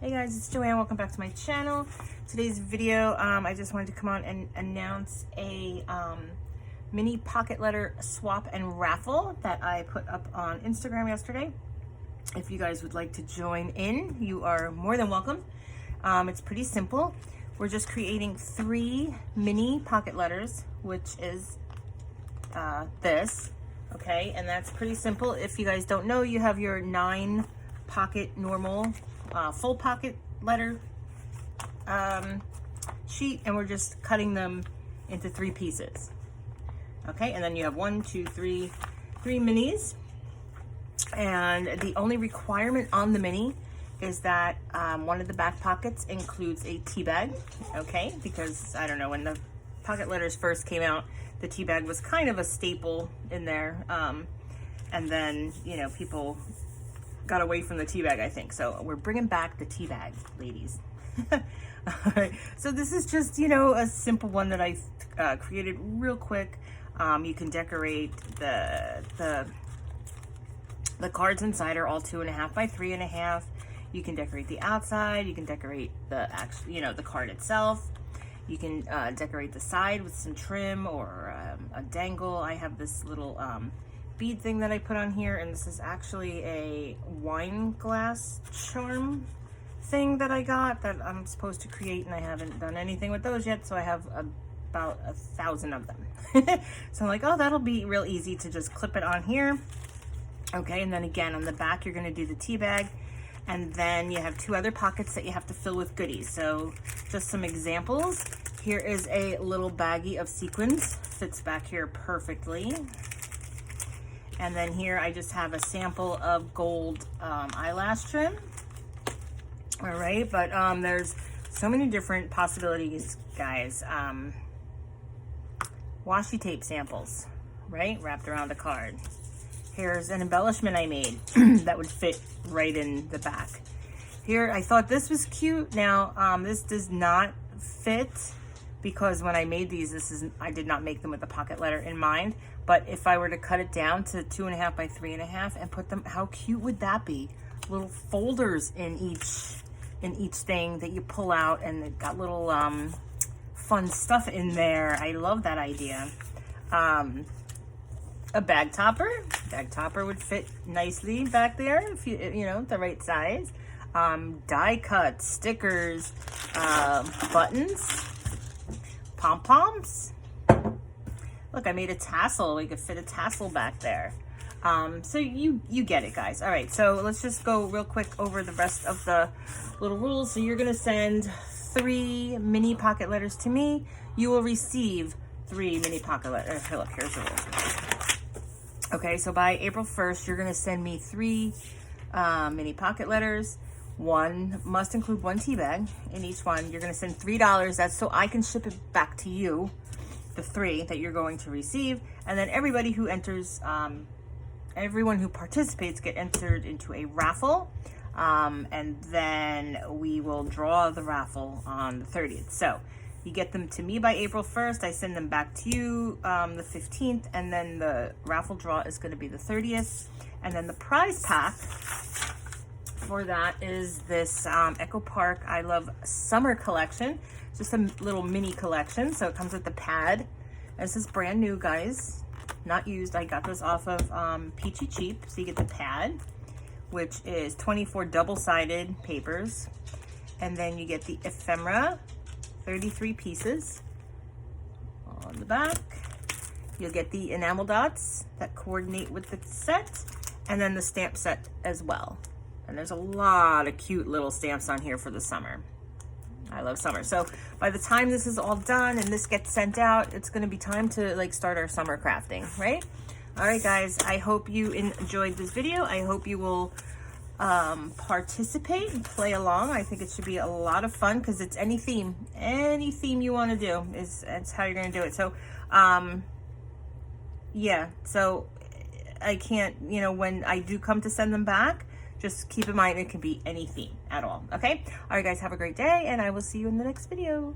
Hey guys, it's Joanne. Welcome back to my channel. Today's video, I just wanted to come on and announce a mini pocket letter swap and raffle that I put up on Instagram yesterday. If you guys would like to join in, you are more than welcome. It's pretty simple. We're just creating 3 mini pocket letters, which is this, okay? And that's pretty simple. If you guys don't know, you have your 9 pocket normal full pocket letter sheet, and we're just cutting them into 3 pieces. Okay, and then you have 3 minis, and the only requirement on the mini is that one of the back pockets includes a tea bag. Okay, because I don't know, when the pocket letters first came out, the tea bag was kind of a staple in there, and then, you know, people got away from the tea bag, I think. So we're bringing back the tea bag, ladies. All right. So this is just, you know, a simple one that I created real quick. You can decorate the cards inside are all 2.5 by 3.5. You can decorate the outside. You can decorate the actual, you know, the card itself. You can decorate the side with some trim or a dangle. I have this little bead thing that I put on here, and this is actually a wine glass charm thing that I got that I'm supposed to create, and I haven't done anything with those yet, so I have about 1,000 of them. So I'm like, oh, that'll be real easy to just clip it on here. Okay, and then again on the back you're going to do the tea bag, and then you have 2 other pockets that you have to fill with goodies. So just some examples. Here is a little baggie of sequins, fits back here perfectly. And then here I just have a sample of gold eyelash trim. All right, but there's so many different possibilities, guys. Washi tape samples, right? Wrapped around the card. Here's an embellishment I made that would fit right in the back. Here, I thought this was cute. Now, this does not fit because when I made these, I did not make them with a pocket letter in mind. But if I were to cut it down to 2.5 by 3.5 and put them, how cute would that be? Little folders in each thing that you pull out, and they've got little fun stuff in there. I love that idea. A bag topper. Bag topper would fit nicely back there if you know, the right size. Die cuts, stickers, buttons, pom-poms. Look, I made a tassel. We could fit a tassel back there. So you get it, guys. All right, so let's just go real quick over the rest of the little rules. So you're gonna send 3 mini pocket letters to me. You will receive 3 mini pocket letters. Look, here's the rules. Okay, so by April 1st, you're gonna send me 3 mini pocket letters. One must include 1 tea bag in each one. You're gonna send $3. That's so I can ship it back to you, the 3 that you're going to receive. And then everybody who enters, everyone who participates get entered into a raffle. And then we will draw the raffle on the 30th. So you get them to me by April 1st. I send them back to you the 15th. And then the raffle draw is going to be the 30th. And then the prize pack for that is this Echo Park I Love Summer collection. Just a little mini collection. So it comes with the pad. This is brand new, guys. Not used. I got this off of Peachy Cheap. So you get the pad, which is 24 double-sided papers. And then you get the ephemera, 33 pieces on the back. You'll get the enamel dots that coordinate with the set, and then the stamp set as well. And there's a lot of cute little stamps on here for the summer. I love summer. So by the time this is all done and this gets sent out, it's going to be time to like start our summer crafting, right? All right, guys, I hope you enjoyed this video. I hope you will participate and play along. I think it should be a lot of fun because it's any theme you want to do it's how you're going to do it. So yeah, so I can't, you know, when I do come to send them back, just keep in mind it can be any theme at all. Okay, all right, guys, have a great day, and I will see you in the next video.